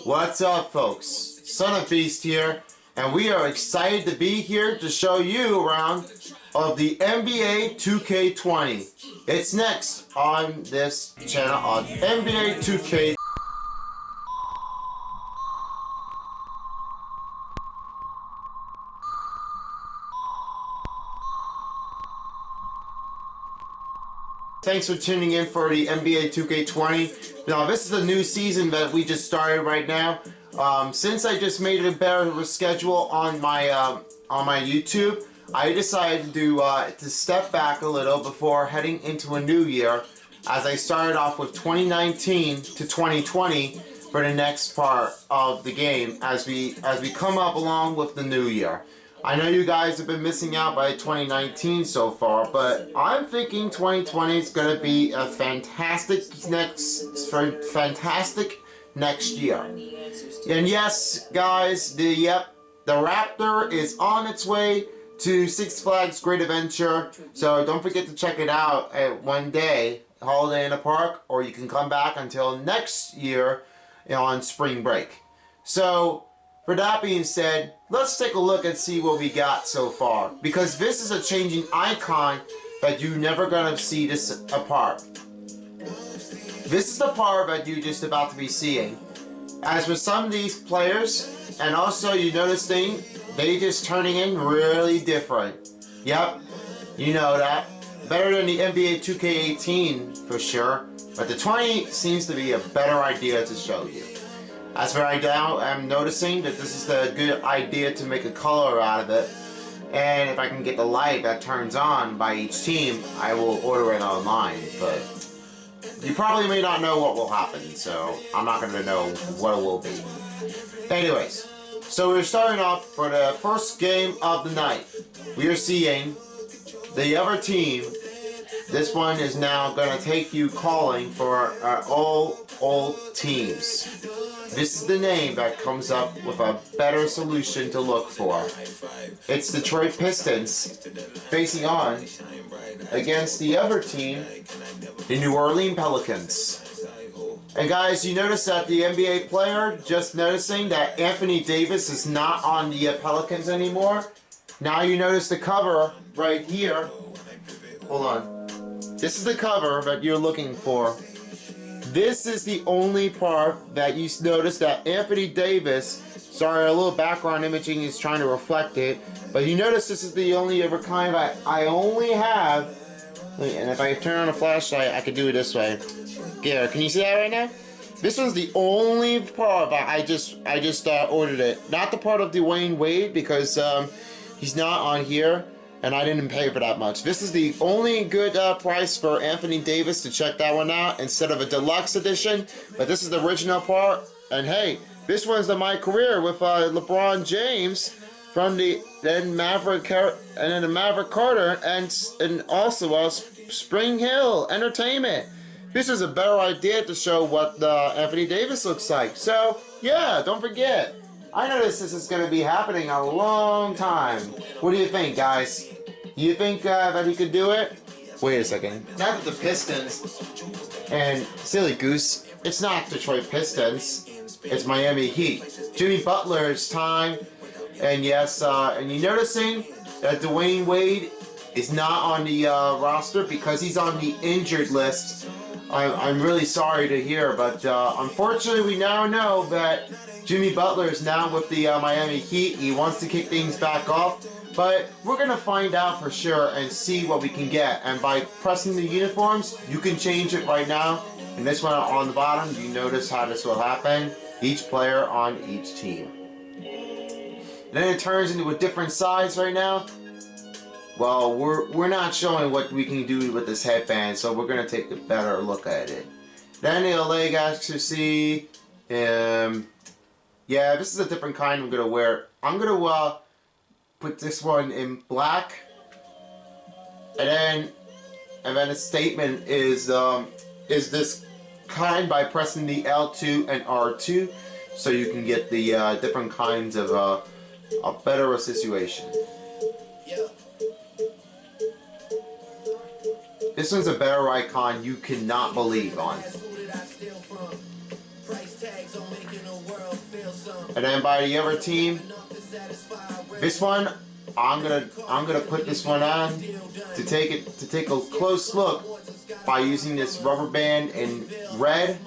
What's up, folks? Son of Beast here, and we are excited to be here to show you around of the NBA 2k20. It's next on this channel on NBA2k. Thanks for tuning in for the NBA 2k20. Now, this is a new season that we just started right now. Since I just made a better schedule on my YouTube, I decided to step back a little before heading into a new year, as I started off with 2019 to 2020 for the next part of the game as we come up along with the new year. I know you guys have been missing out by 2019 so far, but I'm thinking 2020 is going to be a fantastic next year. And yes, guys, the Raptor is on its way to Six Flags Great Adventure, so don't forget to check it out at one day, Holiday in the Park, or you can come back until next year on spring break. So, for that being said, let's take a look and see what we got so far, because this is a changing icon that you're never gonna see this apart. This is the part that you're just about to be seeing. As with some of these players, and also you noticing they just turning in really different. Yep, you know that. Better than the NBA 2k18 for sure, but the 20 seems to be a better idea to show you. As for right now, I'm noticing that this is a good idea to make a color out of it. And if I can get the light that turns on by each team, I will order it online. But you probably may not know what will happen, so I'm not going to know what it will be. Anyways, so we're starting off for the first game of the night. We are seeing the other team. This one is now going to take you calling for all old teams. This is the name that comes up with a better solution to look for. It's Detroit Pistons facing on against the other team, the New Orleans Pelicans. And guys, you notice that the NBA player, just noticing that Anthony Davis is not on the Pelicans anymore. Now you notice the cover right here. Hold on. This is the cover that you're looking for. This is the only part that you notice that Anthony Davis, sorry, a little background imaging is trying to reflect it, but you notice this is the only ever kind I only have, and if I turn on a flashlight, I can do it this way. Yeah, can you see that right now? This was the only part that I just ordered it. Not the part of Dwayne Wade, because he's not on here. And I didn't pay for that much. This is the only good price for Anthony Davis to check that one out instead of a deluxe edition. But this is the original part. And hey, this one's my career with LeBron James from the Maverick Carter and also Spring Hill Entertainment. This is a better idea to show what Anthony Davis looks like. So yeah, don't forget. I noticed this is going to be happening a long time. What do you think, guys? You think that he could do it? Wait a second. Now that the Pistons and silly goose, it's not Detroit Pistons. It's Miami Heat. Jimmy Butler's time, and yes, and you're noticing that Dwayne Wade is not on the roster because he's on the injured list. I'm really sorry to hear, but unfortunately, we now know that Jimmy Butler is now with the Miami Heat. He wants to kick things back off, but we're going to find out for sure and see what we can get. And by pressing the uniforms, you can change it right now. And this one on the bottom, you notice how this will happen. Each player on each team. And then it turns into a different size right now. Well, we're not showing what we can do with this headband, so we're going to take a better look at it. Then the LA guys to see... yeah, this is a different kind I'm gonna wear. I'm gonna put this one in black, and then the statement is this kind by pressing the L2 and R2, so you can get the different kinds of a better situation. This one's a better icon you cannot believe on. And then by the other team, this one, I'm gonna put this one on to take a close look by using this rubber band in red.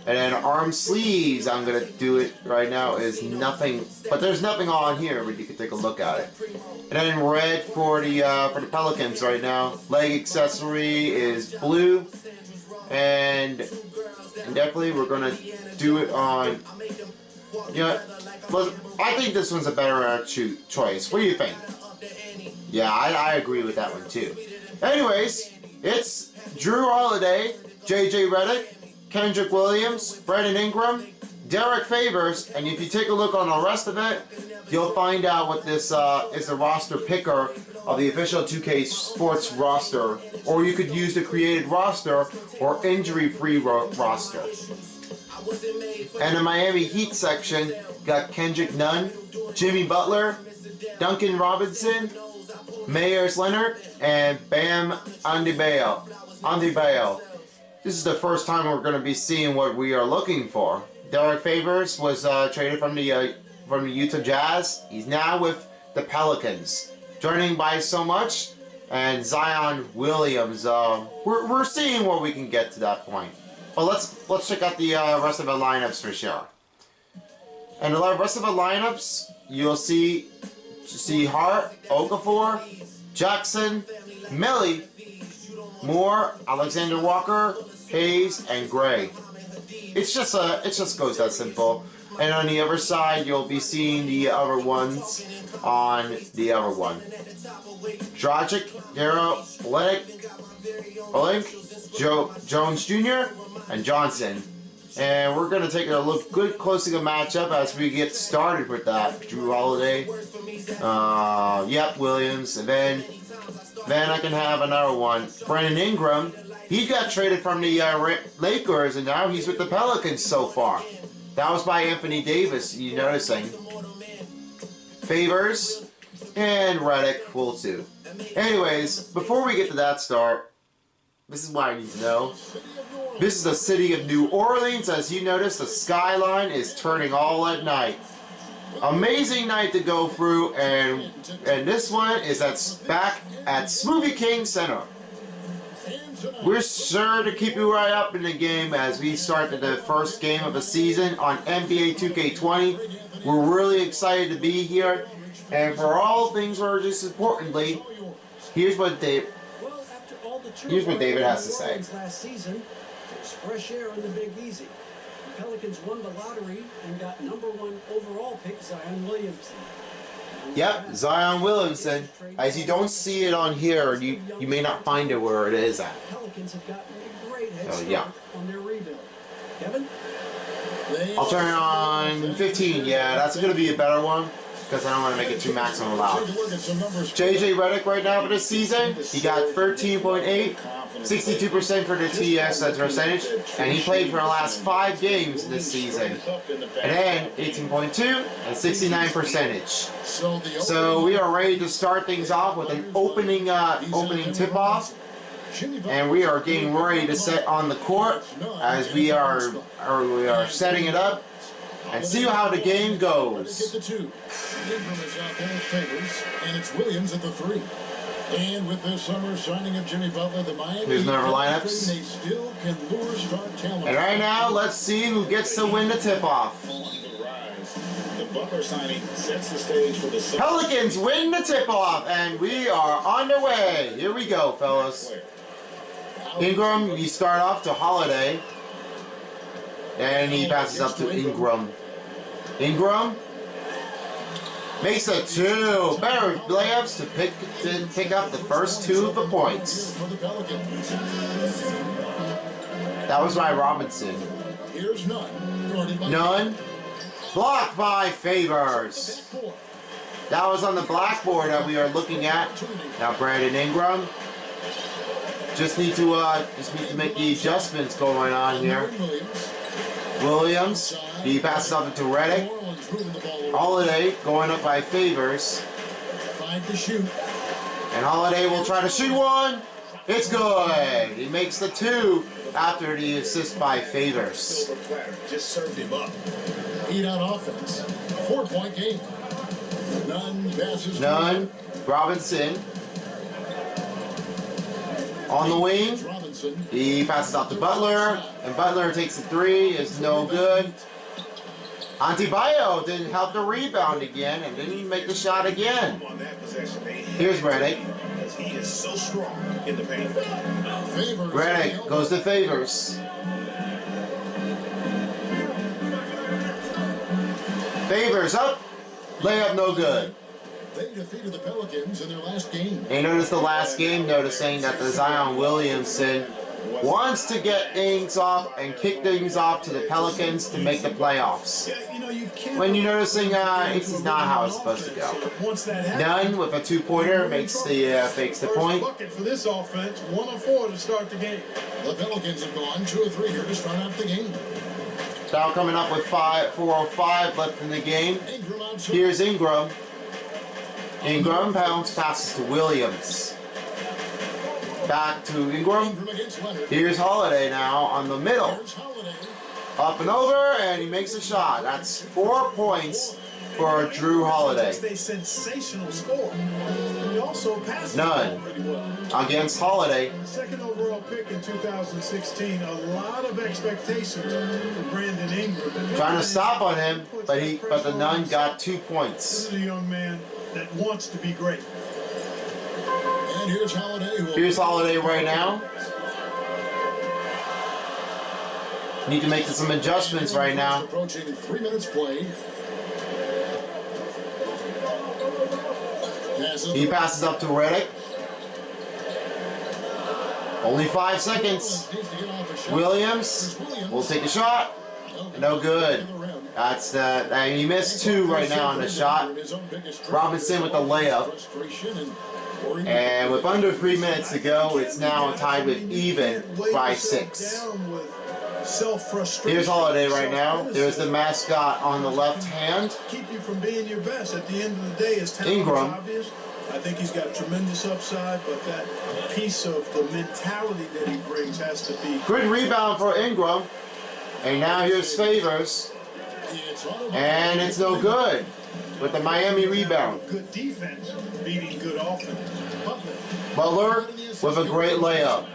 And then arm sleeves, I'm gonna do it right now, is nothing, but there's nothing on here, but you can take a look at it. And then red for the Pelicans right now. Leg accessory is blue, and definitely we're gonna do it on. You know, I think this one's a better choice. What do you think? Yeah, I agree with that one too. Anyways, it's Drew Holiday, JJ Redick, Kendrick Williams, Brandon Ingram, Derek Favors, and if you take a look on the rest of it, you'll find out what this is the roster picker of the official 2K Sports roster, or you could use the created roster or injury-free roster. And the Miami Heat section got Kendrick Nunn, Jimmy Butler, Duncan Robinson, Myers Leonard, and Bam Adebayo. This is the first time we're going to be seeing what we are looking for. Derek Favors was traded from the Utah Jazz. He's now with the Pelicans, joining by so much. And Zion Williams. We're seeing what we can get to that point. But let's check out the rest of the lineups for sure. And the rest of the lineups, you'll see Hart, Okafor, Jackson, Millie, Moore, Alexander Walker, Hayes, and Gray. It just goes that simple. And on the other side, you'll be seeing the other ones on the other one. Dragic, Darrow, Olink, Jones Jr., and Johnson. And we're going to take a good close look at matchup as we get started with that. Drew Holiday, Williams, and then I can have another one. Brandon Ingram, he got traded from the Lakers, and now he's with the Pelicans so far. That was by Anthony Davis, you noticing. Favors, and Redick will too. Anyways, before we get to that start, this is what I need to know. This is the city of New Orleans. As you notice, the skyline is turning all at night. Amazing night to go through, and this one is back at Smoothie King Center. We're sure to keep you right up in the game as we start the first game of the season on NBA2k20. We're really excited to be here, and for all things just importantly, here's what David has to say. Last season, there's fresh air in the Big Easy. The Pelicans won the lottery and got #1 overall pick Zion Williamson. Yep, Zion Williamson. As you don't see it on here, you may not find it where it is at. Pelicans have gotten a great head start on their rebuild. Kevin? I'll turn on 15. Yeah, that's going to be a better one because I don't want to make it too maximum loud. JJ Redick right now for this season, he got 13.8, 62% for the TS percentage, and he played for the last 5 games this season. And then 18.2 and 69 percentage. So we are ready to start things off with an opening tip-off. And we are getting ready to set on the court as we are setting it up and see how the game goes. And it's Williams at the 3. And with this summer signing of Jimmy Butler, the Miami Here's another lineups. They still can lure star talent. And right now, let's see who gets to win the tip-off. The Butler signing sets the stage for the Pelicans win the tip-off, and we are on their way. Here we go, fellas. Ingram, you start off to Holiday. And he passes up to Ingram. Ingram makes a 2. Better layups to pick up the first 2 of the points. That was by Robinson. Here's Nunn. Blocked by Favors. That was on the blackboard that we are looking at. Now Brandon Ingram. Just need to make the adjustments going on here. Williams, he passes off into Redick. Holiday going up by Favors. And Holiday will try to shoot one. It's good. He makes the 2 after the assist by Favors. Just served him up. 8-out offense. 4-point game. Nunn passes. Nunn. Robinson. On the wing. He passes out to Butler. And Butler takes the three. It's no good. Antibayo didn't help the rebound again. And didn't even make the shot again. Here's Redick. He is so strong in the paint. Redick goes to Favors. Favors up. Layup no good. They defeated the Pelicans in their last game. And notice the last game, noticing that the Zion Williamson wants to get things off and kick things off to the Pelicans to make the playoffs. When you're noticing it's not how it's supposed to go. Nunn with a two-pointer makes the fakes the point. For this offense, 1 of 4 to start the game. The Pelicans have gone 2 of 3 here to start out the game. Now coming up with 4:05 left in the game. Here's Ingram. Ingram bounce passes to Williams. Back to Ingram. Here's Holiday now on the middle. Up and over, and he makes a shot. That's 4 points for Drew Holiday. A sensational score. He also passes Nunn against Holiday. Second overall pick in 2016. A lot of expectations for Brandon Ingram. Trying to stop on him, but the Nunn got 2 points. This is a young man that wants to be great. And here's Holiday. Here's Holiday right now. Need to make some adjustments right now. Approaching 3 minutes played. He passes up to Redick. Only 5 seconds. Williams will take a shot. No good. That's the. And he missed 2 right now on the shot. Robinson with the layup. And with under 3 minutes to go, it's now tied with even by 6. Here's Holiday right now. There's the mascot on the left hand. Keep you from being your best. At the end of the day, his talent Ingram. is obvious. I think he's got tremendous upside, but that piece of the mentality that he brings has to be. Good rebound for Ingram. And now here's Favors. And it's no good with the Miami rebound. Good defense beating good offense. Butler with a great layup.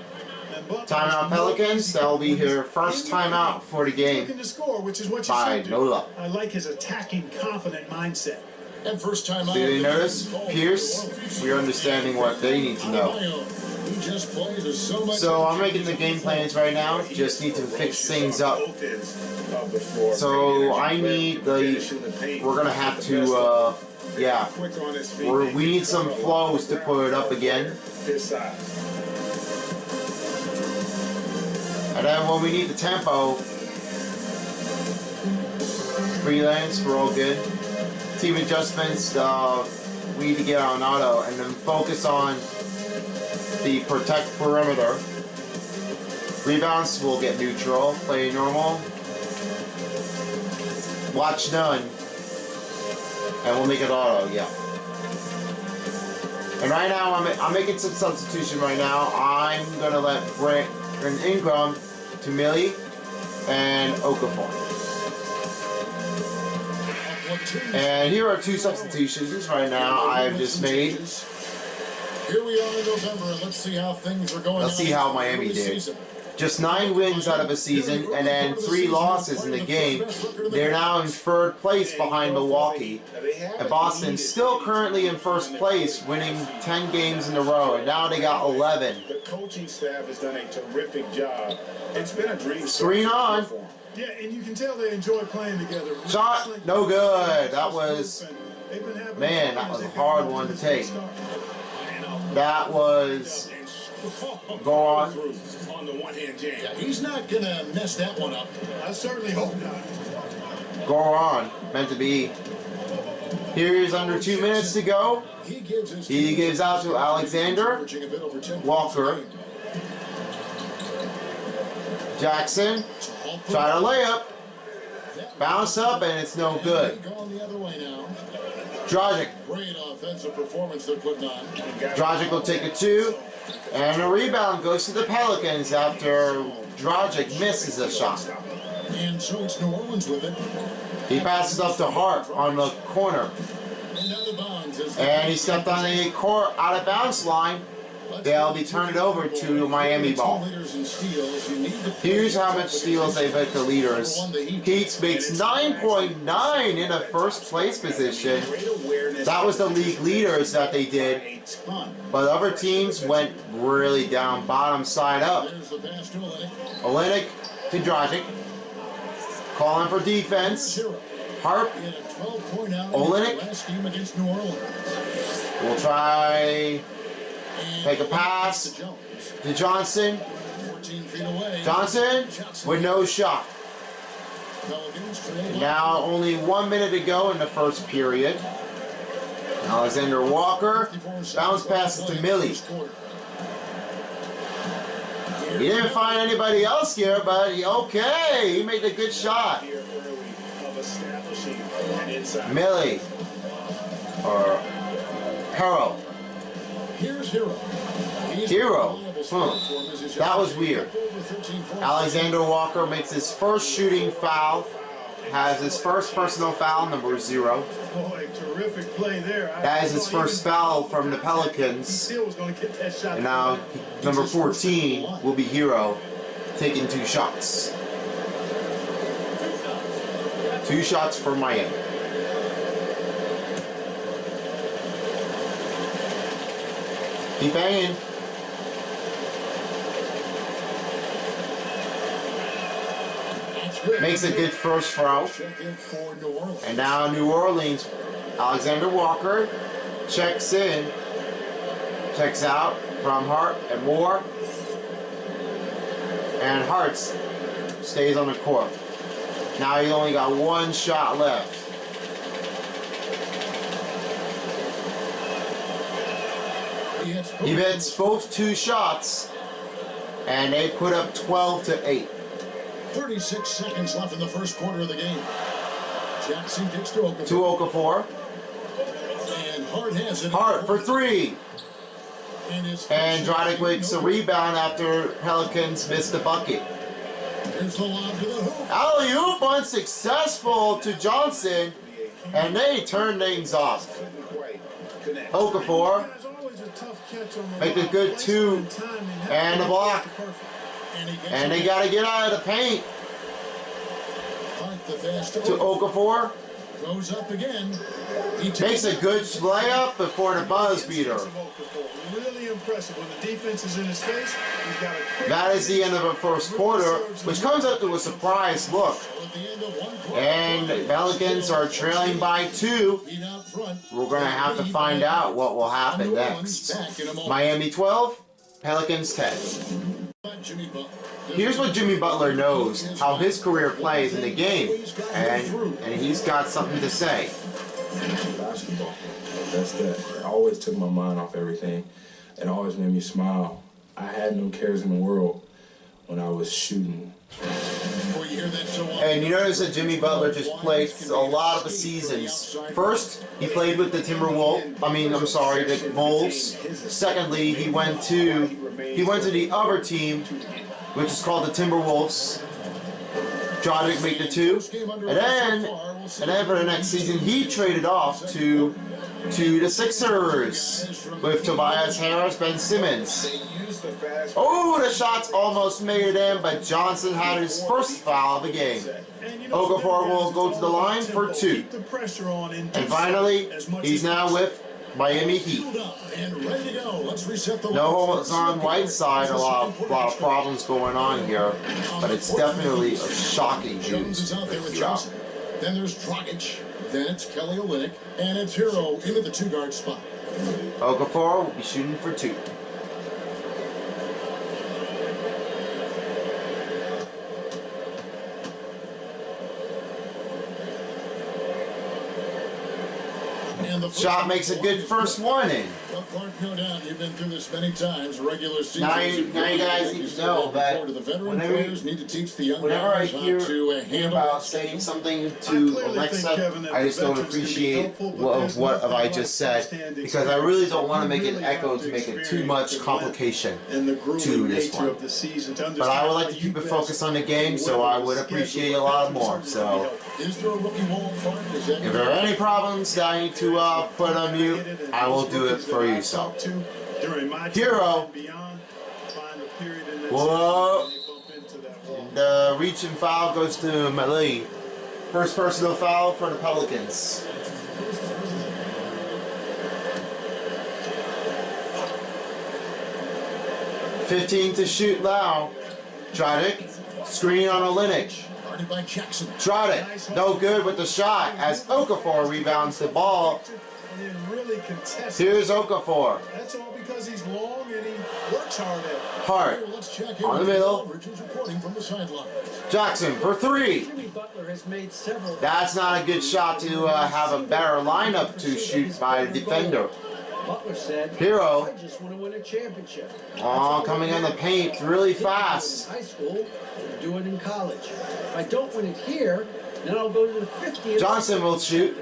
Timeout Pelicans. That'll be her first timeout for the game. Looking to score, which is what you By should do. no luck. I like his attacking, confident mindset. And first time out. Did you notice? Pierce, we're understanding what they need to know. So I'm making the game plans right now. Just need to fix things up. So I need we're gonna have to, yeah. We need some flows to put it up again. And then when we need the tempo, freelance, we're all good. Team adjustments, we need to get on auto and then focus on the protect perimeter. Rebounds, we'll get neutral, play normal. Watch none. And we'll make it auto, yeah. And right now, I'm making some substitution right now. I'm going to let Brandon Ingram to Millie and Okafor. And here are 2 substitutions right now I've just made. Here we are in November, and let's see how things are going. Let's see how Miami did. Just 9 wins out of a season, and then 3 losses in the game. They're now in 3rd place behind Milwaukee. And Boston's still currently in 1st place, winning 10 games in a row, and now they got 11. The coaching staff has done a terrific job. It's been a dream. Screen on. Yeah, and you can tell they enjoy playing together. Shot, no good. That was, man, that was a hard one to take. That was, go on. Yeah, he's not going to mess that one up. I certainly hope not. Go on, meant to be. Here's under 2 minutes to go. He gives out to Alexander Walker. Jackson, try to layup. Bounce up, and it's no good. Dragic. Great offensive performance they're putting on. Dragic will take a 2. And a rebound goes to the Pelicans after Dragic misses a shot. And so it's New Orleans with it. He passes up to Hart on the corner. And he stepped on the court out of bounds line. They'll be turning it over to Miami ball. Here's how much steals they make the leaders. Heat makes 9.9 in a first place position. That was the league leaders that they did. But other teams went really down, bottom side up. Olynyk to Dragic. Calling for defense. Harp. Olynyk. We'll try. Take a pass to Johnson. Johnson with no shot. Now only 1 minute to go in the first period. Alexander Walker bounce passes to Millie. He didn't find anybody else here, but he made a good shot. Millie or Harrell. Here's Hero. That was weird. Alexander Walker makes his first shooting foul. Has his first personal foul, number 0. Boy, terrific play there. That is his first foul from the Pelicans. And now number 14 will be Hero, taking 2 shots. 2 shots for Miami. Keep hanging. Makes a good first throw. And now New Orleans, Alexander Walker checks in. Checks out from Hart and Moore. And Hart stays on the court. Now he's only got 1 shot left. He hits both 2 shots, and they put up 12-8. 36 seconds left in the first quarter of the game. Jackson kicks to Okafor. To Okafor. And Hart has it. Hart for 3. And Dragic makes a rebound after Pelicans missed the bucket. Here's the lob to the hoop. Alley-oop unsuccessful to Johnson, and they turn things off. Okafor make a good 2 and a block. And they got to get out of the paint. To Okafor. Goes up again. Makes a good layup before the buzz beater. Really impressive. When the defense is in his face, he's got a that is the end of the first quarter, which comes up to a surprise look. And the Pelicans are trailing by 2. We're going to have to find out what will happen next. Miami 12, Pelicans 10. Here's what Jimmy Butler knows, how his career plays in the game, and he's got something to say. Basketball. That's that. It always took my mind off everything. It always made me smile. I had no cares in the world when I was shooting. And you notice that Jimmy Butler just played a lot of the seasons. First, he played with the the Bulls. Secondly, he went to the other team, which is called the Timberwolves. Dragic made the 2. And then for the next season, he traded off to the Sixers with Tobias Harris, Ben Simmons. Oh, the shots almost made it in, but Johnson had his first foul of the game. Okafor will go to the line for 2. And finally, he's now with Miami Heat. No holds on Whiteside, a lot of problems going on here, but it's definitely a shocking news. Then there's Dragic. Then it's Kelly Olynyk. And it's Hero into the 2-guard spot. Okafor will be shooting for 2. Shot makes a good first one in. Well, Clark, no doubt you've been through this many times. Regular season. Now you guys need to know that whenever I hear about saying something to Alexa, I just don't appreciate what have I just said, because I really don't want to make an echo to make it too much complication to this one. But I would like to keep it focused on the game, so I would appreciate a lot more. So Is there a rookie wall front? Is that If there are any problems that I need to put on mute, I will do it for you. So, Hero. Whoa. The reach and foul goes to Melee. First personal foul for the Pelicans. $15 to shoot now. Drodic. Screen on Olenek. by Jackson. Drodic, no good with the shot as Okafor rebounds the ball. Here's Okafor. That's all because he's long and he works hard at it. Hart Let's check on the middle. Richards reporting from the sideline. Jackson for three. Jimmy Butler has made several. That's not a good shot to have a better lineup to shoot by a defender. Butler said, Hero. I just want to win a championship. Oh, coming in the paint really fast. In high school, I'll do it in college. If I don't win it here, then I'll go to the 50th. Johnson will shoot.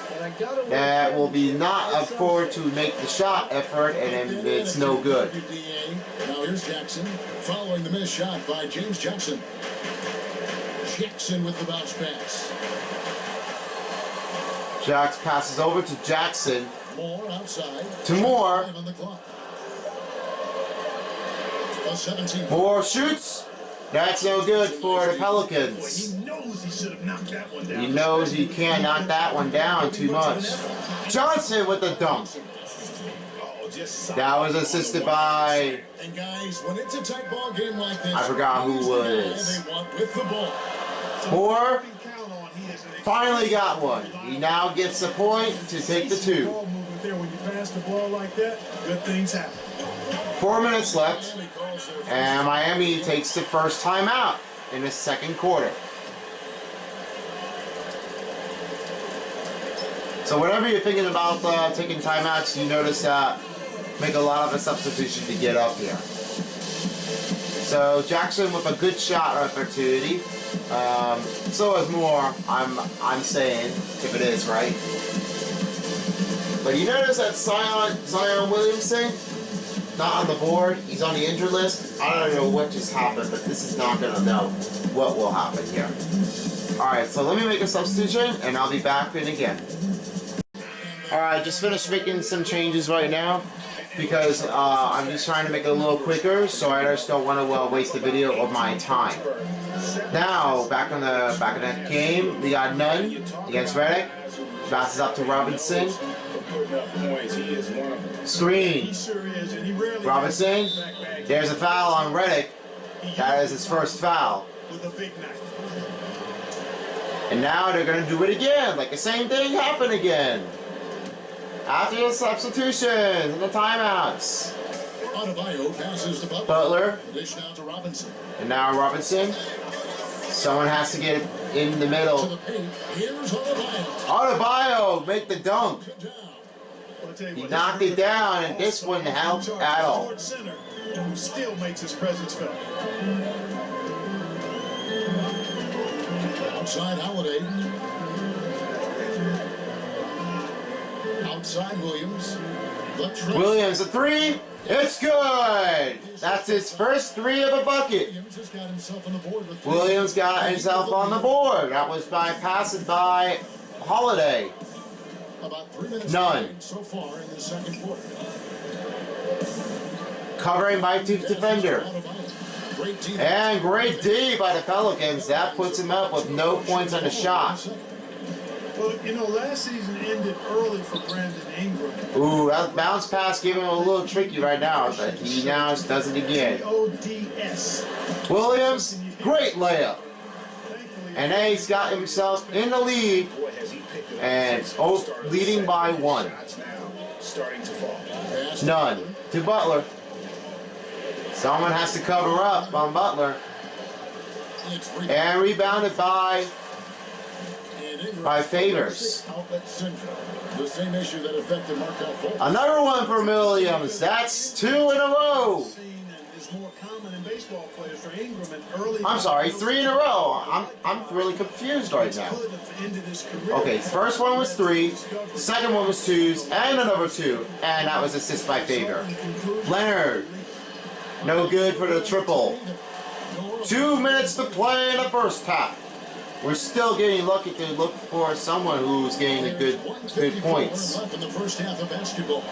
But I gotta win That will be championship not at some afford point. to make the shot effort, and then it's no good. Now here's Jackson following the missed shot by James Jackson. Jackson with the bounce pass. Jax passes over to Jackson. Moore outside. To Moore. On the clock. A 17. Moore shoots. That's no good for the Pelicans. He knows he should have knocked that one down. He knows he can't knock that one down too much. Johnson with the dunk. That was assisted by... And guys, when it's a tight ball game like this, I forgot who he's it the guy is. they want with the ball. Moore finally got one. He now gets the point to take the two. When you pass the ball like that, good things happen. 4 minutes left, and Miami takes the first timeout in the second quarter. So whenever you're thinking about taking timeouts, you notice that make a lot of a substitution to get up here. So Jackson with a good shot opportunity. So is Moore, I'm saying, if it is, right? But you notice that Zion Williamson, not on the board, he's on the injured list. I don't know what just happened, but this is not going to know what will happen here. Alright, so let me make a substitution, and I'll be back in again. Alright, just finished making some changes right now, because I'm just trying to make it a little quicker, so I just don't want to waste the video of my time. Now, back in the game, we got Nunn against Redick. Passes up to Robinson. Screen. Robinson. There's a foul on Redick. That is his first foul. And now they're going to do it again. Like the same thing happened again. After the substitutions and the timeouts. Passes to Butler. Dish down to Robinson. And now Robinson. Someone has to get in the middle. To the paint. Here's Adebayo. Adebayo make the dunk. He knocked it down, and this wouldn't help at all. Still makes his presence felt. Outside Holiday. Outside Williams. Williams a three. It's good. That's his first three of a bucket. Williams got himself on the board. That was by passing by Holiday. About 3 minutes None. So far in the second quarter. Covering by two defender. And great D by the Pelicans. That puts him up with no points on the shot. Well, you know, last season ended early for Brandon Ingram. Ooh, that bounce pass gave him a little tricky right now, but he now does it again. ODS. Williams, great layup. And then he's got himself in the lead, and leading by one. None to Butler. Someone has to cover up on Butler. And rebounded by Favors. The same issue that affected Markelle Fultz. Another one for Williams. That's two in a row. I'm sorry, three in a row. I'm really confused right now. Okay, first one was three, second one was twos, and another two, and that was assist by Favor. Leonard, no good for the triple. 2 minutes to play in the first half. we're still getting lucky to look for someone who's getting a good points. Left in the first half of basketball.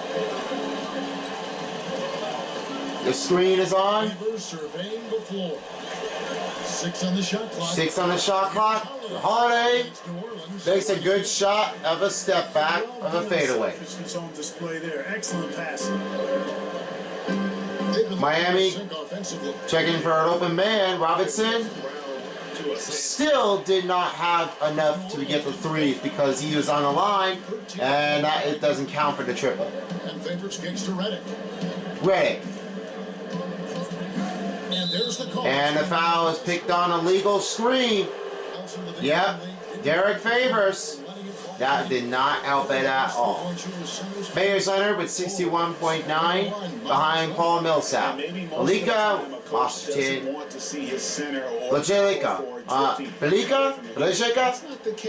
The screen is on. Beavers surveying the floor. 6 on the shot clock. 6 on the shot clock. Holiday makes a good shot of a step back of a fadeaway. It's on display there. Excellent passing. Miami checking for an open man. Robinson still did not have enough to get the threes because he was on the line, and that it doesn't count for the triple. And Favors kicks to Reddick. Reddick. And there's the call. And the foul is picked on a legal screen. Yep, Derek Favors. That did not help it at all. Mayor Center with 61.9 behind Paul Millsap. Malika Washington. Belika?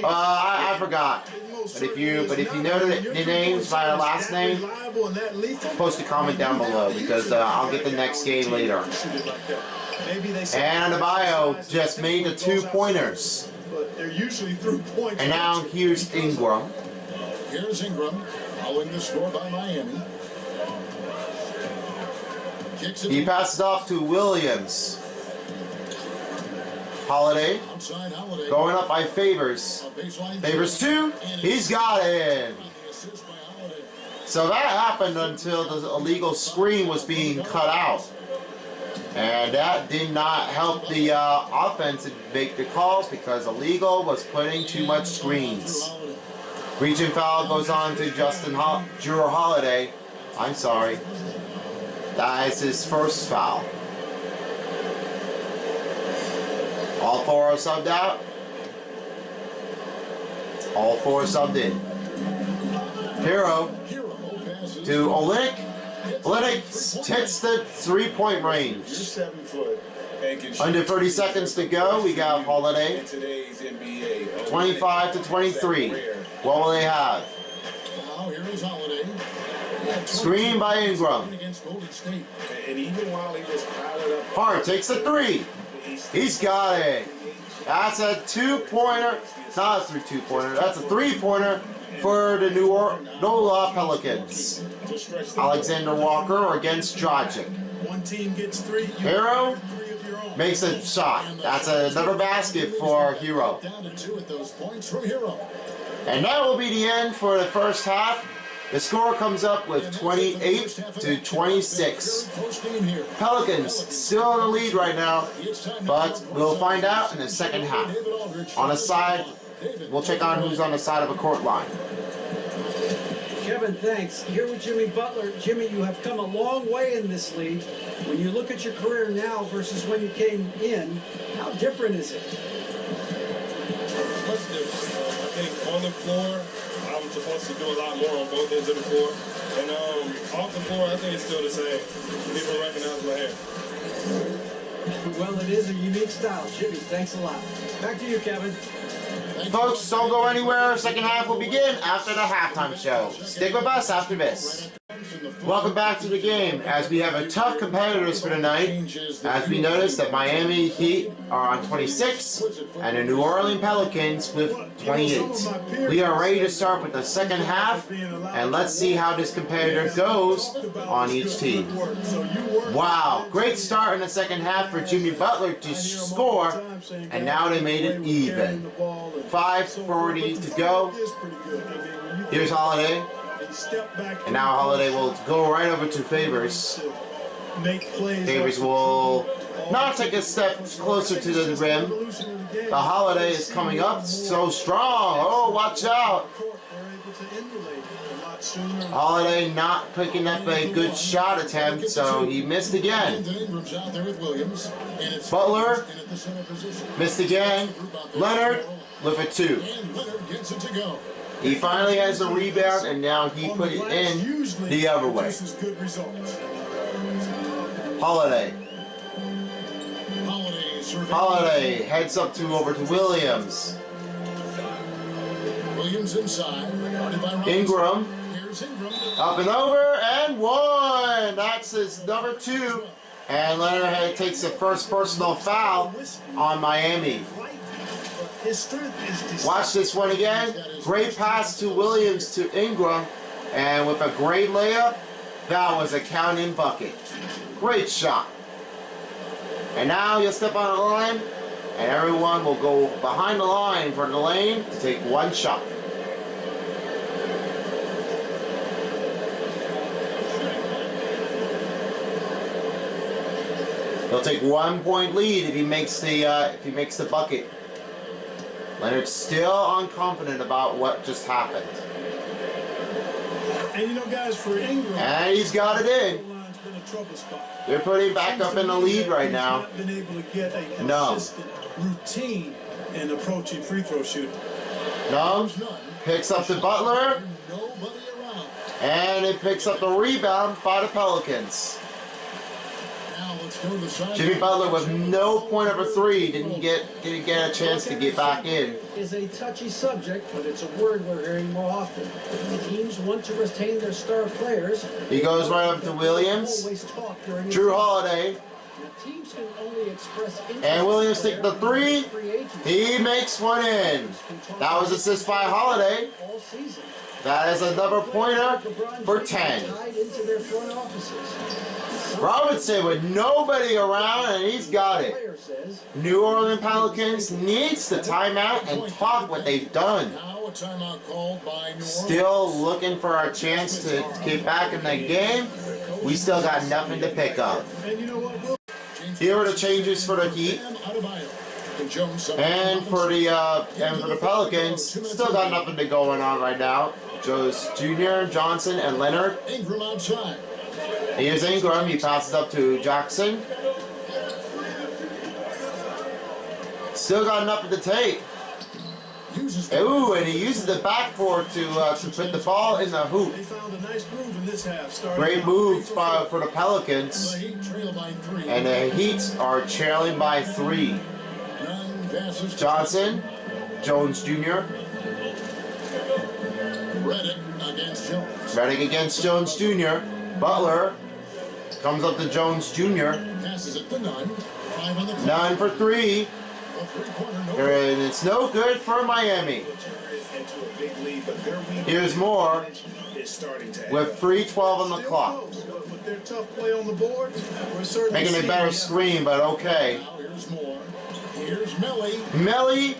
I forgot. But if you know the names by the last name, post a comment down below because I'll get the next game later. And Adebayo just made the 2-pointers. But they're usually through points. And now here's Ingram. Here's Ingram, following the score by Miami. Kicks it. He passes off to Williams. Holiday. Outside Holiday. Going up by Favors. Favors 2. He's got it. So that happened until the illegal screen was being cut out. And that did not help the offense to make the calls because illegal was putting too much screens. Reaching foul goes on to Jrue Holiday. I'm sorry. That is his first foul. All 4 are subbed out. All 4 subbed in. Hero to Olynyk. Olynyk hits the 3-point range. Under 30 seconds to go, we got Holiday. 25 to 23. What will they have? Screen by Ingram. Hart takes a 3. He's got it. That's a 2-pointer. Not a 2-pointer. That's a 3-pointer for the NOLA Pelicans. Alexander Walker against Dragic. One team gets 3. Hero makes a shot. That's another basket for Hero. Down to 2 at those points from Hero. And that will be the end for the first half. The score comes up with 28 to 26. Pelicans still in the lead right now, but we'll find out in the second half. On the side, we'll check on who's on the side of a court line. Kevin, thanks. Here with Jimmy Butler. Jimmy, you have come a long way in this league. When you look at your career now versus when you came in, how different is it? Much different. I think on the floor, I'm supposed to do a lot more on both ends of the floor. And off the floor, I think it's still the same. People recognize my hair. Well, it is a unique style. Jimmy, thanks a lot. Back to you, Kevin. Folks, don't go anywhere. Second half will begin after the halftime show. Stick with us after this. Welcome back to the game as we have a tough competitors for tonight. As we notice that Miami Heat are on 26 and the New Orleans Pelicans with 28. We are ready to start with the second half and let's see how this competitor goes on each team. Wow, great start in the second half for Jimmy Butler to score, and now they made it even. 5:40 to go. Here's Holiday. And now Holiday will go right over to Favors. Favors will not take a step closer to the rim. The Holiday is coming up so strong. Oh, watch out. Holiday not picking up a good shot attempt, so he missed again. Butler missed again. Leonard with a 2. He finally has a rebound, and now he put it in the other way. Holiday. Holiday heads up over to Williams. Williams inside. Ingram. Up and over, and 1. That's his number 2. And Leonard takes the first personal foul on Miami. His strength is decisive. Watch this one again. Great pass to Williams to Ingram. And with a great layup, that was a count-in bucket. Great shot. And now you'll step on the line, and everyone will go behind the line for the lane to take one shot. He'll take 1 point lead if he makes the bucket. Leonard's still unconfident about what just happened. And you know, guys, for Ingram, And he's got it in. line's been a trouble spot. They're putting back up in the lead right now. He's not been able to get a No. consistent routine in approaching free throw shooting. No. Picks up the Butler. Nobody around. And it picks up the rebound by the Pelicans. Now let's go to the side. Jimmy Butler with no point of a three didn't get a chance to get back in. Is a touchy subject, but it's a word we're hearing more often. Teams want to retain their star players. He goes right up to Williams. Always talk during Drew Holiday. Now, teams can only express interest And Williams in take the players three. free agency. He makes one in. That was assist by Holiday. All season. That is another pointer for 10. Tied into their front offices. Robinson with nobody around, and he's got it. Player says, New Orleans Pelicans needs the timeout and talk what they've done. Now a timeout called by New Orleans. Still looking for our chance to get back in the game. We still got nothing to pick up. And you know what? Here are the changes for the Heat. And for the Pelicans, still got nothing to going on right now. Joe's Jr., Johnson, and Leonard. Ingram outside. Here's Ingram. He passes up to Jackson. Still got nothing to take. Ooh, and he uses the backboard to put the ball in the hoop. They found a nice groove in this half. Starting Great out move free for the Pelicans. The Heat trail by 3. And the Heat are trailing by 3. 9 passes. Johnson, Jones Jr., Reddick against Jones. Reddick against Jones Jr. Butler comes up to Jones Jr. Passes it to Nunn. 5 on the clock. None for 3. A three-pointer, no. And it's no good for Miami. into a big lead, but their weak Here's more is starting to with 3:12 on the Still close. close, but with their tough play on the board, we're certainly Making a seeing better the- screen, but okay. Now here's more. Here's Melly. Melly,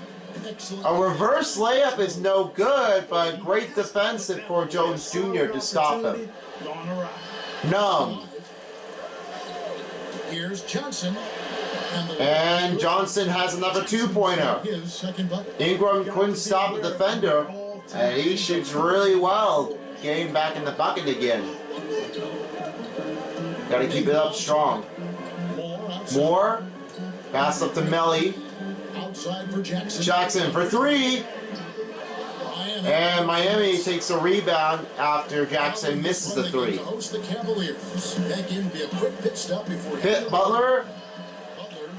Excellent. a reverse layup is no good, but great defensive for Jones Jr. to stop him. Gone awry. Numb. Here's Johnson. And Johnson has another 2-pointer. His second bucket. Ingram couldn't stop the defender, and he shoots really well, getting back in the bucket again. Gotta keep it up strong. More outside. Moore, pass up to Melly. Outside for Jackson. Jackson for 3, Miami. and Miami takes a rebound after Jackson misses the 3. To host the Cavaliers. That game will be a quick pit stop before Pitt Butler,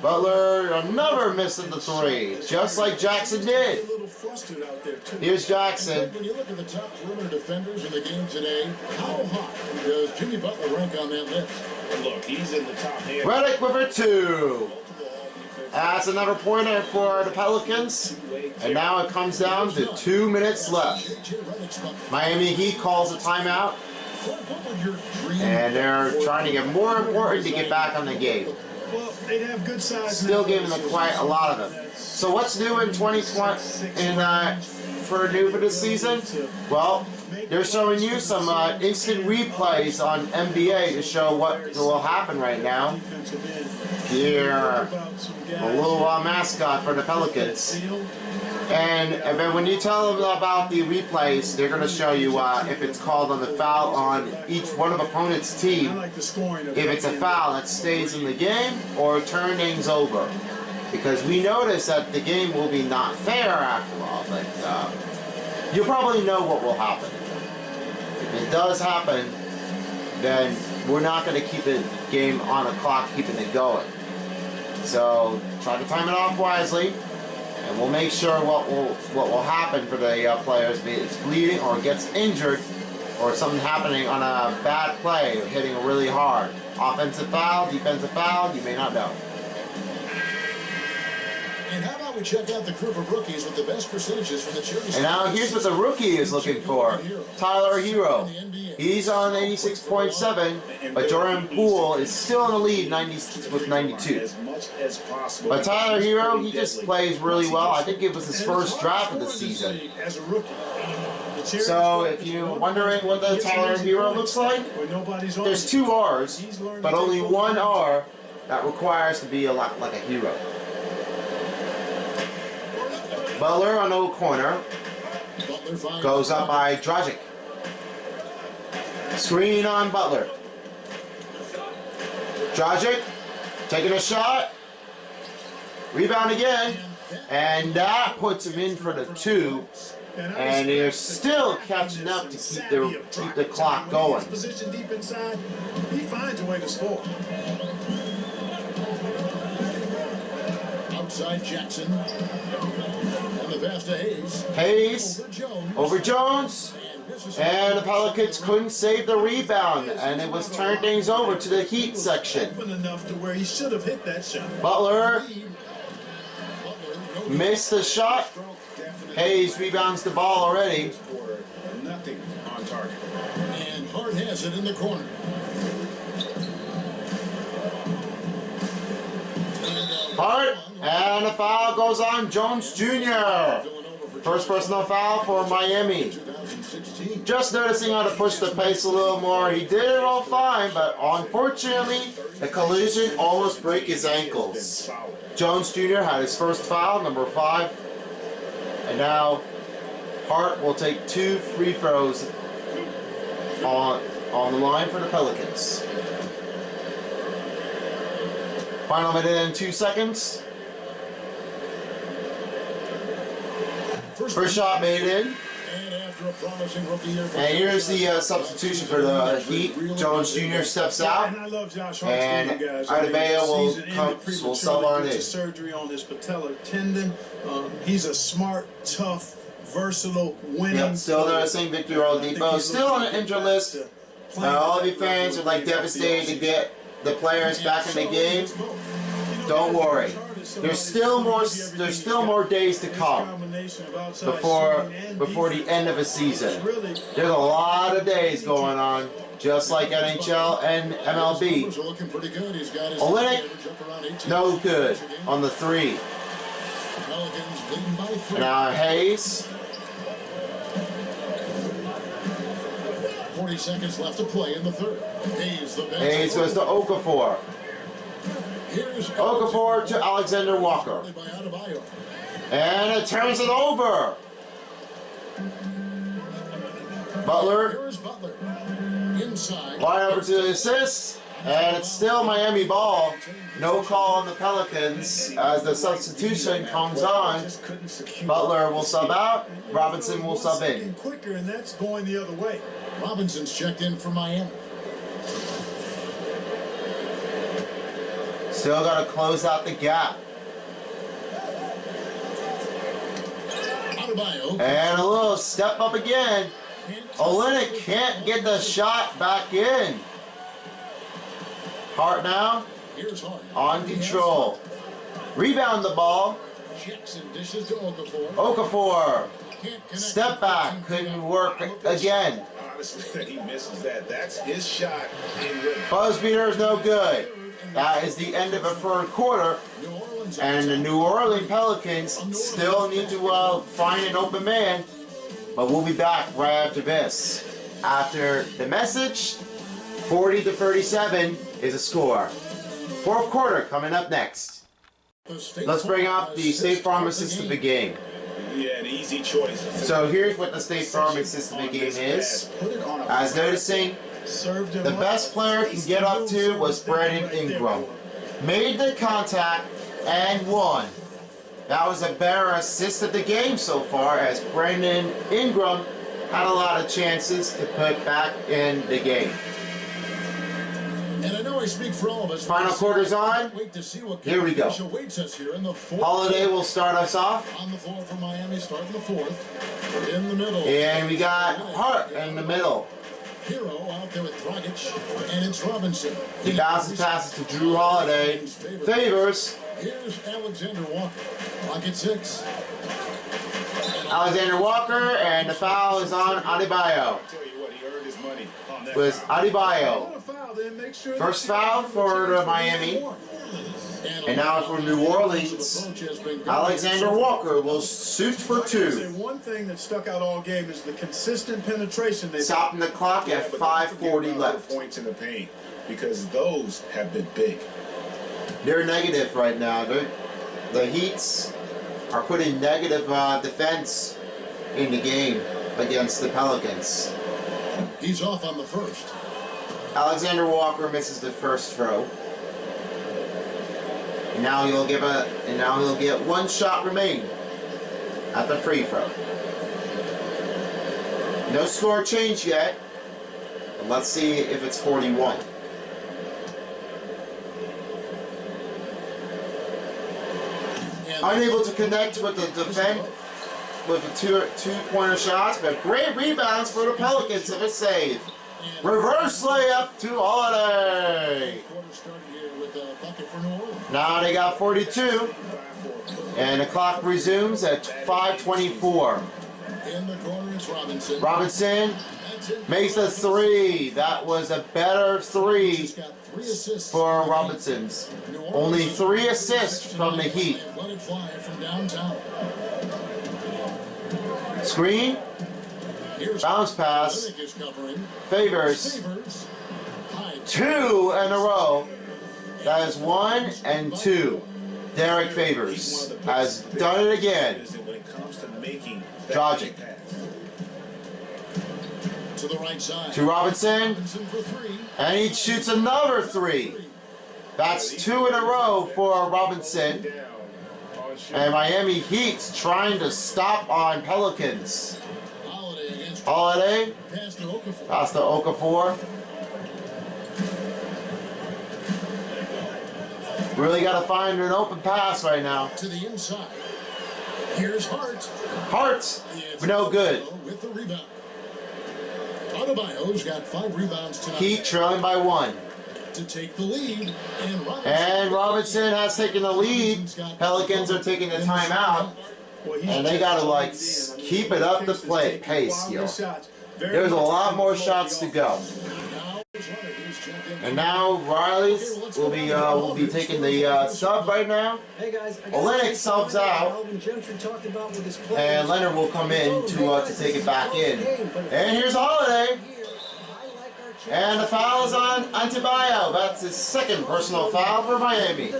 Butler another missing the 3, just like Jackson did. A little flustered out there too. Here's Jackson. When you look at the top perimeter defenders in the game today, how high does Jimmy Butler rank on that list? Look, he's in the top hand. Reddick with a 2. That's another pointer for the Pelicans. And now it comes down to 2 minutes left. J.J. Redick's bucket. Miami Heat calls a timeout. What would your dream And they're trying to get more important to get back on the game. Well, they have good size. Still now. giving them quite a lot of them. So what's new in 2020 for this season? Well, they're showing you some instant replays on NBA to show what will happen right now. Defensive end. Here, About some a guys little mascot for the Pelicans. field. And then when you tell them about the replays, they're going to show you if it's called on the foul on each one of opponent's I team. like the scoring of If it's a foul that stays in the game or turn things over. Because we notice that the game will be not fair after all, but you'll probably know what will happen. If it does happen, then we're not going to keep the game on a clock, keeping it going. So try to time it off wisely, and we'll make sure what will happen for the players, be it it's bleeding or gets injured, or something happening on a bad play, or hitting really hard. Offensive foul, defensive foul, you may not know. And how about Now we check out the group of rookies with the best percentages from the charity. And now here's what the rookie is looking for. Tyler Hero. He's on 86.7, but Jordan Poole is still in the lead with 92. But Tyler Hero, he just plays really well. I think it was his first draft of the season. So if you're wondering what the Tyler Hero looks like, there's two R's, but only one R that requires to be a lot like a hero. Butler on the corner goes up by Dragic. Screen on Butler. Dragic taking a shot. Rebound again. And that puts him in for the 2. And they're still catching up to keep the clock going. Position deep inside, he finds a way to score. Outside Jackson. And the pass to Hayes. Hayes over Jones. And the Pelicans couldn't save the rebound. And it was turned things over to the Heat section. Open enough to where he should have hit that shot. Butler missed the shot. Hayes rebounds the ball already. Nothing on target. And Hart has it in the corner. Hart, and the foul goes on Jones Jr. First personal foul for Miami. Just noticing how to push the pace a little more. He did it all fine, but unfortunately, the collision almost broke his ankles. Jones Jr. had his first foul, number 5. And now Hart will take 2 free throws on the line for the Pelicans. Final minute and 2 seconds. First shot made in. And here's the substitution for the Heat. Jones Jr. steps out, and Adebayo will sub on in. Surgery on his patellar tendon. He's a smart, tough, versatile, winning. Yep, still noticing Victor Oladipo still on the injured list. All of you fans are like devastated to get the players back in the game. Don't worry. There's still more days to come before the end of a season. There's a lot of days going on, just like NHL and MLB. Olynyk, no good on the 3. Now Hayes. 40 seconds left to play in the third. Hayes goes to Okafor. Okafor to Alexander Walker. And it turns it over. Butler. Wide over to the assist. And it's still Miami ball. No call on the Pelicans as the substitution comes on. Butler will sub out. Robinson will sub in. Quicker, and that's going the other way. Robinson's checked in for Miami. Still got to close out the gap. And a little step up again. Olynyk can't get the shot back in. Hart now on control. Rebound the ball. Okafor. Step back. Couldn't work again. Honestly, he misses that. That's his shot. Buzz beater is no good. That is the end of the third quarter. And the New Orleans Pelicans still need to find an open man. But we'll be back right after this. After the message, 40-37 is a score. Fourth quarter coming up next. Let's bring up the State Farm assist of the game. Yeah, an easy choice. So here's what the State Farm assist of the game is. As noticing, the best player can get up to was Brandon Ingram. Made the contact and won. That was a better assist of the game so far, as Brandon Ingram had a lot of chances to put back in the game. And I know I speak for all of us. Final quarter's on. Here we go. Holiday will start us off. On the floor for Miami, starting the fourth. In the middle. And we got Hart in the middle. Hero out there with Dragic, and it's Robinson. He bounces passes to Drew Holiday. Favors. Here's Alexander Walker. Rocket 6. Alexander Walker, and the foul is on Adebayo. I'll tell you what, he earned his money on that Was foul. Adebayo. First foul for Miami. And now for New Orleans, Alexander Walker will shoot for two. One thing that stuck out all game is the consistent penetration. Stopping the clock at 5:40 left. Points in the paint, because those have been big. They're negative right now. The Heats are putting negative defense in the game against the Pelicans. He's off on the first. Alexander Walker misses the first throw. And now he'll get one shot remaining at the free throw. No score change yet. But let's see if it's 41. Unable to connect with the defense with the two-pointer shots, but great rebounds for the Pelicans of a save. Reverse layup to Holiday. Now they got 42, and the clock resumes at 5:24. In the corner is Robinson. Robinson makes the three. That was a better three He's got 3 assists for Robinson's. Only 3 assists from the Heat. Let it fly from downtown. Screen, bounce pass, Favors. 2 in a row. That is 1 and 2. Derek Favors has done it again. When it comes to making Dodging. To the right side. To Robinson, Robinson for 3. and he shoots another 3. That's 2 in a row for Robinson. And Miami Heat's trying to stop on Pelicans. Holiday against Holiday, pass to Okafor. pass to Okafor. Really got to find an open pass right now. To the inside. Here's Hart. Hart, no good. With the rebound. Adebayo's got 5 rebounds tonight. Heat trailing by 1. To take the lead. And Robinson has taken the lead. Pelicans are taking the timeout. And they got to keep it up the pace, yo. There's a lot more shots to go. And now Riley's will be taking the sub right now. Hey guys, Olenek subs out, and Leonard will come in to take it back in. And here's Holiday, and the foul is on Adebayo. That's his second personal foul for Miami.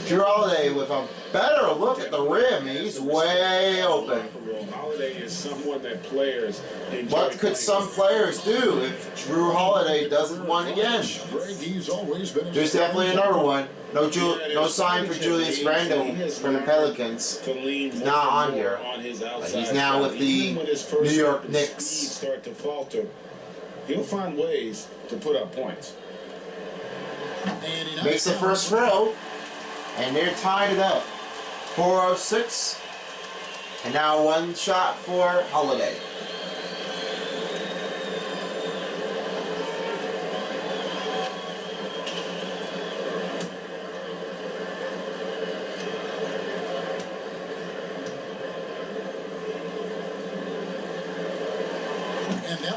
Drew Holiday with a better look at the rim. He's way open. Holiday is someone that players enjoy. What could some players do if Drew Holiday doesn't win again? There's definitely another one. No sign for Julius Randle from the Pelicans. He's not on here. But he's now with the New York Knicks. Start to falter. He'll find ways to put up points. Makes the first throw, and they're tied it up. 4:06. And now one shot for Holiday.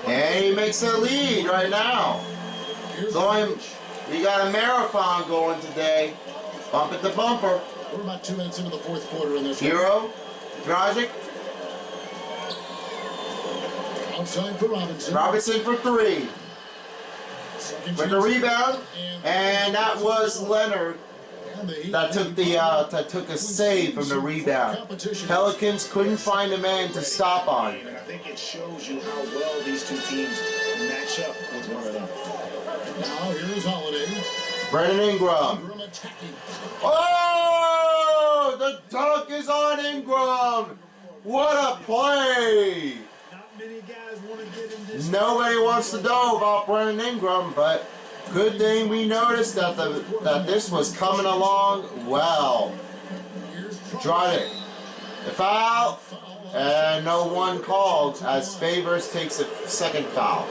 And he makes the lead right now. We got a marathon going today. Bump it to bumper. We're about 2 minutes into the 4th quarter in this. Hero, Dragic. Outside for Robinson. Robinson for 3. With the rebound, and that was Leonard that took a save from the rebound. Pelicans couldn't find a man to stop on. And I think it shows you how well these two teams match up with one another. Now here's Holiday. Brandon Ingram. Oh, the dunk is on Ingram. What a play! Nobody wants to know about Brandon Ingram, but good thing we noticed that this was coming along well. Dragic, the foul, and no one called as Favors takes a second foul.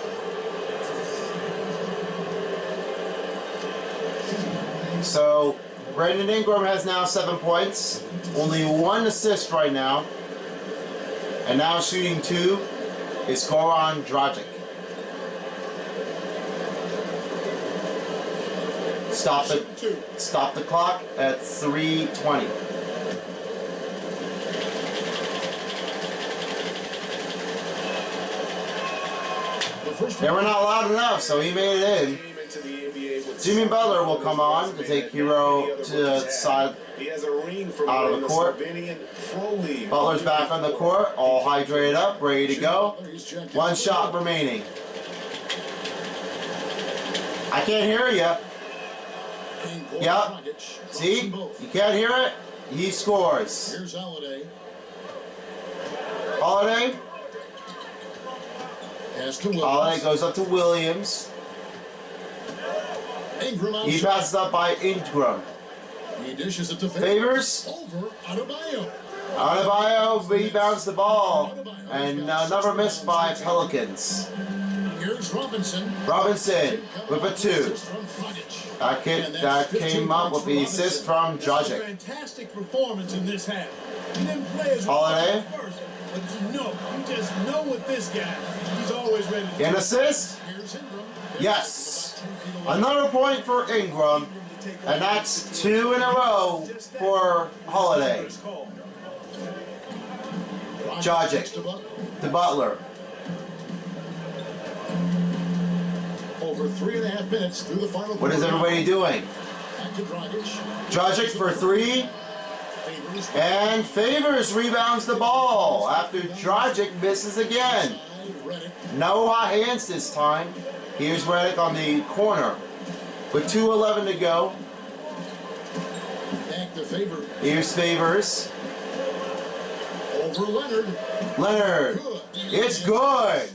So Brandon Ingram has now 7 points. Only 1 assist right now. And now shooting 2 is Goran Dragic. Stop the clock at 3:20. They were not loud enough, so he made it in. Jimmy Butler will come on to take Hero to the side out of the court. Butler's back on the court, all hydrated up, ready to go. 1 shot remaining. I can't hear you. Yep. See? You can't hear it? He scores. Here's Holiday. Holiday? Pass to Williams. Holiday goes up to Williams. Ingram He outside. passes up by Ingram. He dishes it to Favors. Over Adebayo. Adebayo rebounds the ball. And another miss by Pelicans. Here's Robinson. Robinson with a 2. Assist from Dragic. That came up with the assist from Dragic. Fantastic performance in this half. He didn't play as Holiday. first, but you just know with this guy, he's always ready to An assist? Here's Ingram. Yes. Another point for Ingram. And that's 2 in a row for Holiday. Dragic to Butler. Over 3.5 minutes through the final. What is everybody doing? Back to Dragic. Dragic for 3. Favors. And Favors rebounds the ball after Dragic misses again. Redick. No hot hands this time. Here's Redick on the corner with 2:11 to go. Back to Favor. Here's Favors. Over Leonard. Leonard. Good. It's good.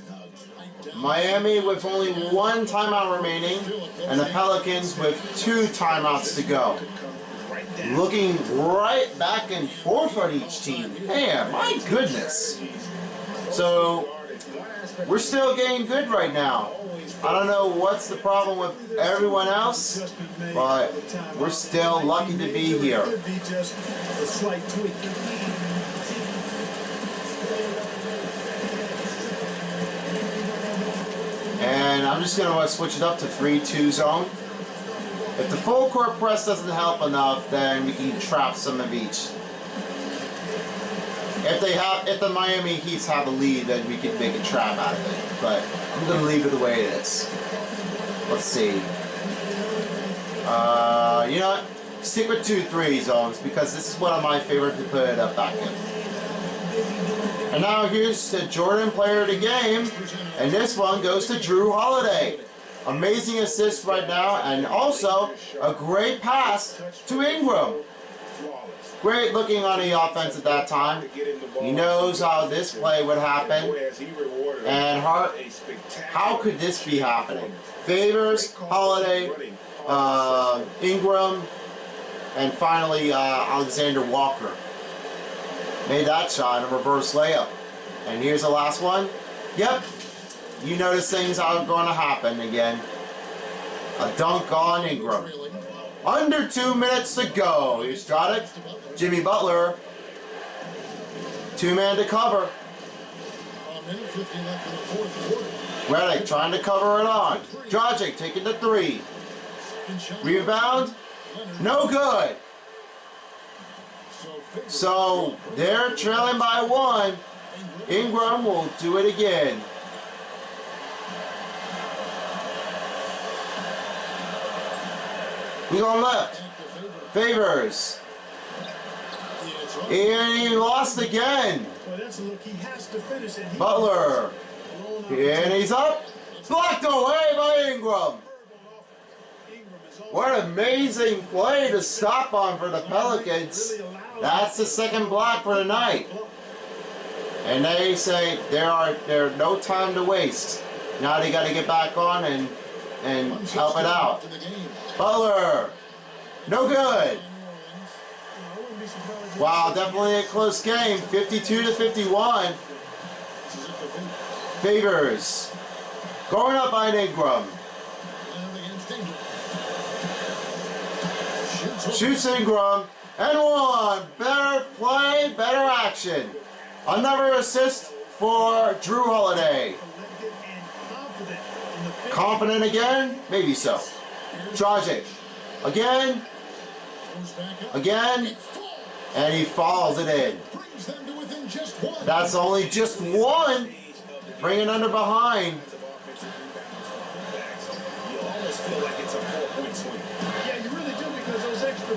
Miami with only 1 timeout remaining, and the Pelicans with 2 timeouts to go. Looking right back and forth on each team. Man, my goodness. So, we're still getting good right now. I don't know what's the problem with everyone else, but we're still lucky to be here. Could be just a slight tweak. And I'm just going to switch it up to 3-2 zone. If the full court press doesn't help enough, then we can trap some of each. If the Miami Heats have the lead, then we can make a trap out of it. But I'm going to leave it the way it is. Let's see. You know what? Stick with 2-3 zones because this is one of my favorite to put it up back in. And now here's the Jordan player of the game. And this one goes to Drew Holiday. Amazing assist right now, and also a great pass to Ingram. Great looking on the offense at that time. He knows how this play would happen. And how could this be happening? Favors, Holiday, Ingram, and finally Alexander Walker. Made that shot in a reverse layup. And here's the last one. Yep. You notice things are going to happen again. A dunk on Ingram. Under 2 minutes to go. Here's Dragic. Jimmy Butler. 2-man to cover. Redick trying to cover it on. Dragic taking the 3. Rebound. No good. So they're trailing by 1. Ingram will do it again. Who's on left? Favors. And he lost again. Butler. And he's up. Blocked away by Ingram. What an amazing play to stop on for the Pelicans. That's the second block for the night. And they say there's no time to waste. Now they got to get back on and help it out. Butler, no good. Wow, definitely a close game. 52-51. Favors going up by Ingram. Shoots Ingram. And one. Better play, better action. Another assist for Drew Holiday. Confident again? Maybe so. Dragic. Again. Again. And he falls it in. That's only just one. Bringing under behind.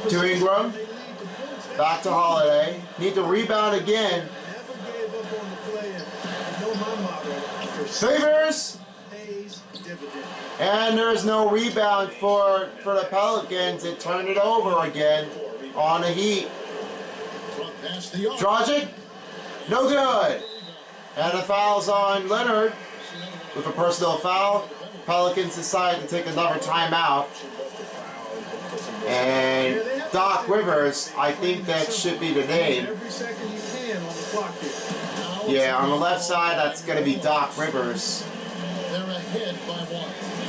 To Ingram. Back to Holiday. Need to rebound again. Favors. And there's no rebound for the Pelicans. It turned it over again on the Heat. Dragic. No good. And the foul's on Leonard with a personal foul. Pelicans decide to take another timeout. And Doc Rivers, I think that should be the name. Yeah, on the left side, that's going to be Doc Rivers.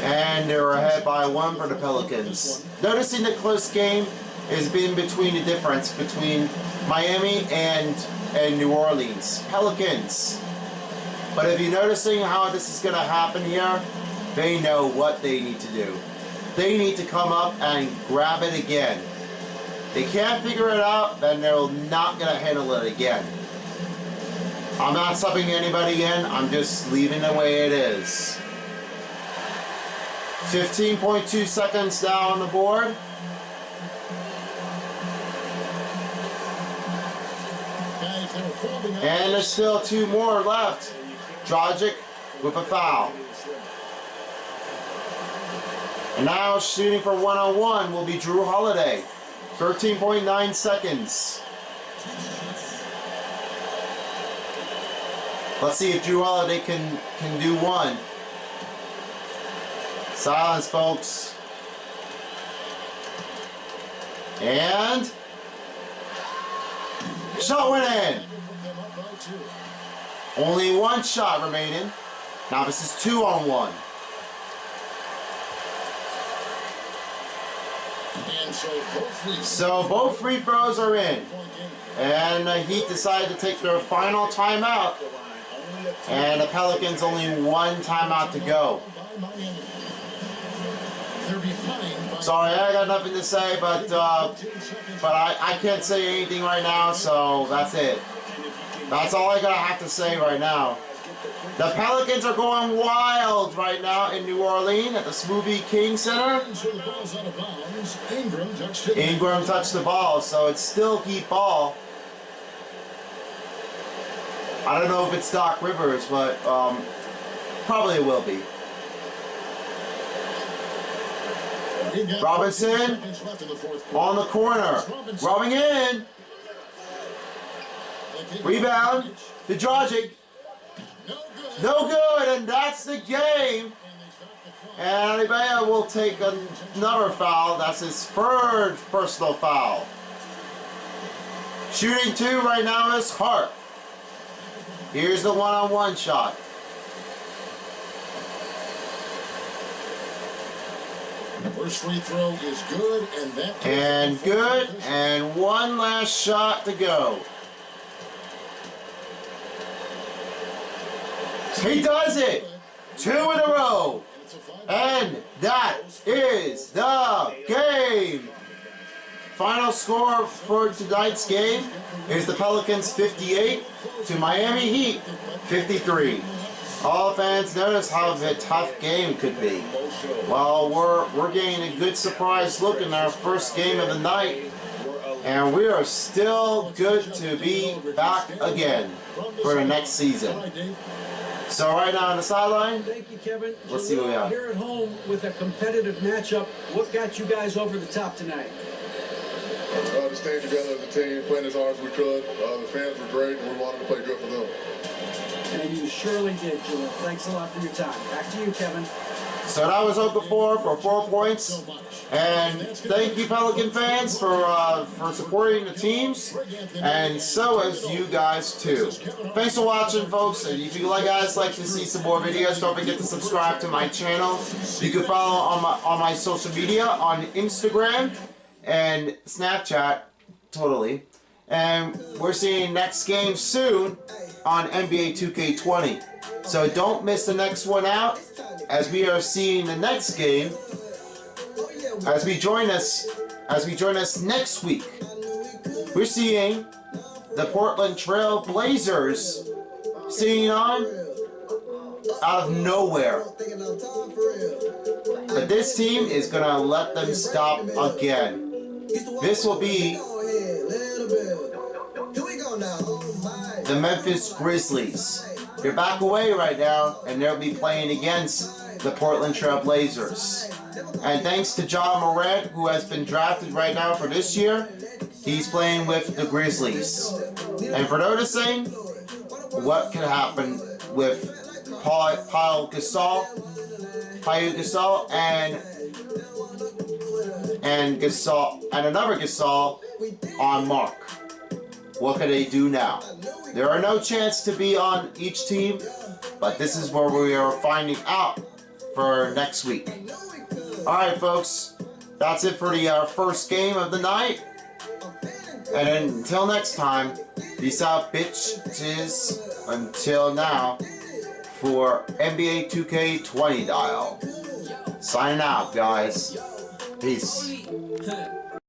And they're ahead by one for the Pelicans. Noticing the close game has been between the difference between Miami and New Orleans. Pelicans. But if you're noticing how this is going to happen here, they know what they need to do. They need to come up and grab it again. They can't figure it out, then they're not going to handle it again. I'm not subbing anybody in, I'm just leaving it the way it is. 15.2 seconds now on the board. And there's still two more left. Dragic with a foul. And now shooting for one-on-one will be Drew Holiday. 13.9 seconds. Let's see if Drew Holiday can do one. Silence, folks. And shot went in. Only one shot remaining. Now this is 2-on-1. So both free throws are in. And the Heat decided to take their final timeout. And the Pelicans only one timeout to go. Sorry, I got nothing to say, but I can't say anything right now, so that's it. That's all I gotta have to say right now. The Pelicans are going wild right now in New Orleans at the Smoothie King Center. Ingram touched the ball, so it's still Heat ball. I don't know if it's Doc Rivers, but probably it will be. Robinson on the corner, rubbing in. Rebound to Dragic. No good, and that's the game. And Ibea will take another foul. That's his third personal foul. Shooting two right now is Hart. Here's the one-on-one shot. First free throw is good, and that. And good, and one last shot to go. He does it! 2 in a row. And that is the game. Final score for tonight's game is the Pelicans 58 to Miami Heat 53. All fans notice how a tough game could be. Well, we're getting a good surprise look in our first game of the night. And we are still good to be back again for the next season. So right now on the sideline, thank you, Kevin. Let's see what we have. Here at home with a competitive matchup, what got you guys over the top tonight? To stay together as a team, playing as hard as we could. The fans were great, and we wanted to play good for them. And you surely did, Jewel. Thanks a lot for your time. Back to you, Kevin. So that was Okafor for 4 points. And thank you, Pelican fans, for supporting the teams. And so is you guys, too. Thanks for watching, folks. And if you guys like to see some more videos, don't forget to subscribe to my channel. You can follow on my social media on Instagram and Snapchat, totally. And we're seeing next game soon on NBA2k20. So don't miss the next one out, as we are seeing the next game as we join us next week. We're seeing the Portland Trail Blazers sitting on out of nowhere. But this team is gonna let them stop again. This will be the Memphis Grizzlies. They're back away right now, and they'll be playing against the Portland Trail Blazers. And thanks to John Moran, who has been drafted right now for this year, he's playing with the Grizzlies. And for noticing what could happen with Pau Gasol and another Gasol on Mark. What can they do now? There are no chance to be on each team, but this is where we are finding out for next week. Alright folks, that's it for the first game of the night. And until next time, peace out bitches. Until now, for NBA 2k20 dial. Signing out guys. Peace.